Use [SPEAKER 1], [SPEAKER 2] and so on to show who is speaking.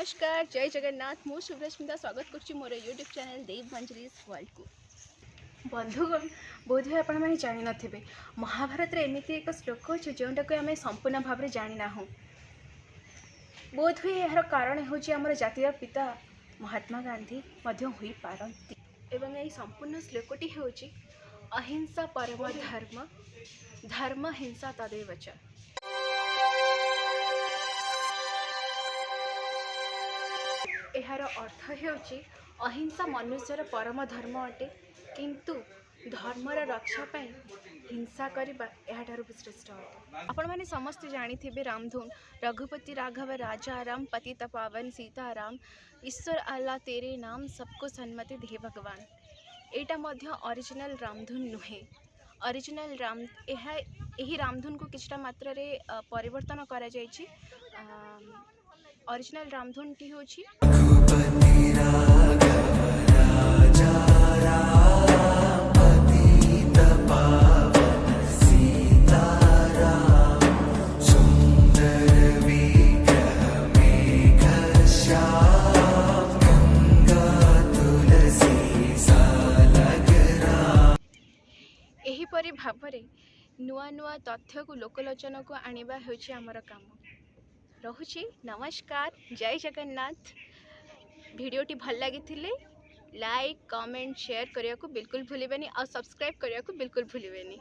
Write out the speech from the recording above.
[SPEAKER 1] नमस्कार जय जगन्नाथ मु सुब्रस्मिता स्वागत कर मोर यूट्यूब चैनल देव मंजरीज वर्ल्ड को। बंधुगण बोधे आपण मैंने जानी नथिबे महाभारत रे एमिति एक श्लोक अछि जोंटा को आमे संपूर्ण भाव में जानी ना हो। बोध हुए यार कारण होछि हमर जातीय पिता महात्मा गांधी मध्य होई पारंती एवं एई संपूर्ण श्लोकटी होछि अहिंसा परम धर्म धर्म हिंसा तदेव च। यार अर्थ होछि अहिंसा मनुष्यर परम धर्म अटे किंतु धर्मर रक्षा पाई हिंसा करबा एहाठारु श्रेष्ठ अटे। आपण माने समस्त जानिथिबे रामधुन रघुपति राघव राजा राम पतित पावन सीताराम ईश्वर अल्लाह तेरे नाम सबको सन्मति दे भगवान। एटा मध्य ओरिजिनल रामधुन नुहे। ओरिजिनल राम एही रामधुन को किछटा मात्रा रे परिवर्तन करा जायछि। ओरिजिनल रामधुन टी होछि एहीपरि भावरे नुआ नुआ तथ्य को लोकलोचन को आनिबा होछि हमर काम। रहुछि नमस्कार जय जगन्नाथ। वीडियोटी भल लगी लाइक कमेंट शेयर करने को बिल्कुल भूलिबेनी और सब्सक्राइब करने को बिल्कुल भूलिबेनी।